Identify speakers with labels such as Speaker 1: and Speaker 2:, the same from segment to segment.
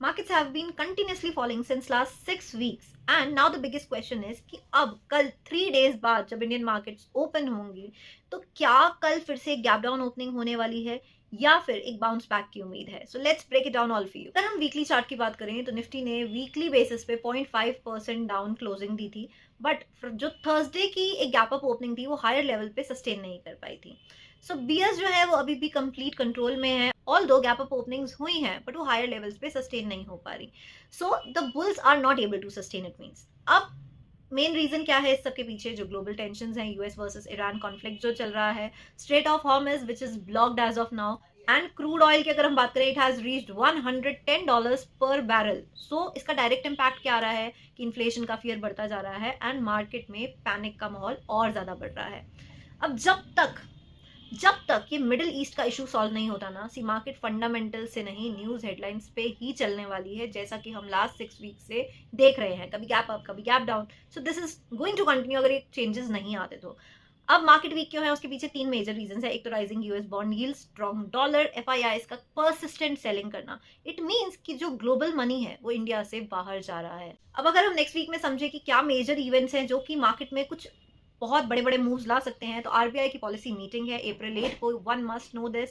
Speaker 1: Markets have been continuously falling since last 6 weeks and now the biggest question is कि अब कल 3 days बाद जब इंडियन मार्केट्स ओपन होंगी तो क्या कल फिर से गैप डाउन ओपनिंग होने वाली है या फिर एक बाउंस बैक की उम्मीद है। So let's break it down all for you. अगर हम वीकली चार्ट की बात करें तो निफ्टी ने वीकली बेसिस पे 0.5% डाउन क्लोजिंग दी थी, बट जो थर्सडे की एक गैप अप ओपनिंग थी वो हायर लेवल पे सस्टेन नहीं कर पाई थी। सो बियर्स जो है वो अभी भी कंप्लीट कंट्रोल में है, ऑल दो गैप अप ओपनिंग्स हुई हैं बट वो हायर लेवल्स पे सस्टेन नहीं हो पा रही। So the bulls are not able to sustain it means. अब मेन रीजन क्या है इस सब के पीछे? जो ग्लोबल टेंशन है, यूएस वर्सेस ईरान कॉन्फ्लिक्ट जो चल रहा है, strait of Hormuz which is blocked as of now, and crude oil की अगर हम बात करें इट हैज रीच्ड $110 पर बैरल। सो इसका डायरेक्ट इम्पैक्ट क्या आ रहा है कि इन्फ्लेशन का फियर बढ़ता जा रहा है एंड मार्केट में पैनिक का माहौल और ज्यादा बढ़ रहा है। अब जब तक ये मिडिल ईस्ट का इशू सॉल्व नहीं होता ना, सी मार्केट फंडामेंटल से नहीं न्यूज हेडलाइंस पे ही चलने वाली है, जैसा कि हम लास्ट 6 वीक से देख रहे हैं, कभी गैप अप कभी gap down. So this is going to continue अगर ये चेंजेस नहीं आते तो। अब मार्केट वीक क्यों है उसके पीछे 3 मेजर रीजन है। एक तो rising US bond yield, strong dollar, FIIs का परसिस्टेंट सेलिंग करना। इट मींस कि जो ग्लोबल मनी है वो इंडिया से बाहर जा रहा है। अब अगर हम नेक्स्ट वीक में समझे कि क्या मेजर इवेंट्स हैं जो कि मार्केट में कुछ बहुत बड़े बड़े मूव्स ला सकते हैं, तो आरबीआई की पॉलिसी मीटिंग है अप्रैल 8 को, one must know this.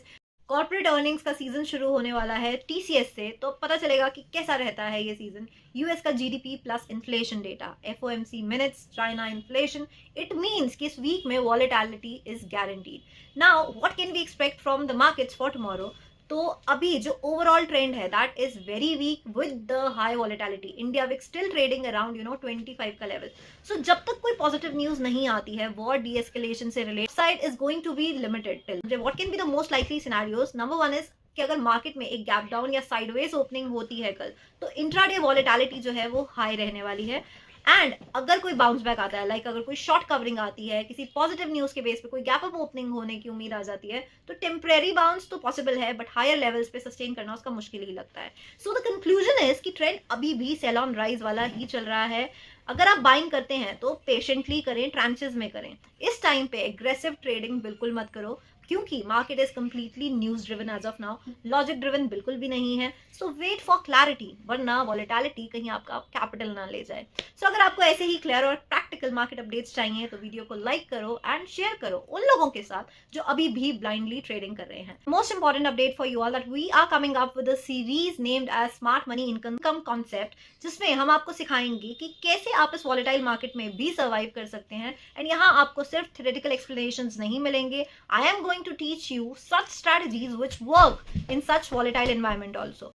Speaker 1: Corporate earnings का सीजन शुरू होने वाला है टीसीएस से, तो पता चलेगा कि कैसा रहता है ये सीजन। यूएस का GDP plus inflation data, FOMC minutes, China inflation. It means कि इस वीक में volatility is guaranteed. Now what can we expect from the markets for tomorrow? तो अभी जो ओवरऑल ट्रेंड है that is very weak with the high volatility. India VIX still trading around 25 का level. सो जब तक कोई पॉजिटिव न्यूज नहीं आती है वॉर डीएस्केलेशन से related, side is going to be limited till what can be the most likely scenarios. Number one is कि अगर मार्केट में एक गैप डाउन या साइडवेज ओपनिंग होती है कल, तो इंट्राडे वॉलेटिलिटी जो है वो हाई रहने वाली है। एंड अगर कोई बाउंस बैक आता है, लाइक अगर कोई शॉर्ट कवरिंग आती है, किसी पॉजिटिव न्यूज के बेस पे कोई गैप अप ओपनिंग होने की उम्मीद आ जाती है, तो टेम्परेरी बाउंस तो पॉसिबल है बट हायर लेवल्स पे सस्टेन करना उसका मुश्किल ही लगता है। सो द कंक्लूजन इज कि ट्रेंड अभी भी सेल ऑन राइज वाला ही चल रहा है। अगर आप बाइंग करते हैं तो पेशेंटली करें, ट्रांचेस में करें। इस टाइम पे एग्रेसिव ट्रेडिंग बिल्कुल मत करो क्योंकि market is completely news driven as of now, logic driven बिल्कुल भी नहीं है। सो वेट फॉर क्लैरिटी, वरना वॉलेटिलिटी कहीं आपका कैपिटल ना ले जाए। सो अगर आपको ऐसे ही क्लियर और प्रैक्टिकल मार्केट अपडेट्स चाहिए तो वीडियो को लाइक करो एंड शेयर करो उन लोगों के साथ जो अभी भी ब्लाइंडली ट्रेडिंग कर रहे हैं। Most important update for you all that we are coming up with a series named as smart money income concept, जिसमें हम आपको सिखाएंगे कि कैसे आप इस वॉलेटाइल मार्केट में भी सर्वाइव कर सकते हैं। एंड यहाँ आपको सिर्फ थ्योरेटिकल एक्सप्लेनेशंस नहीं मिलेंगे, I am going to teach you such strategies which work in such volatile environment also.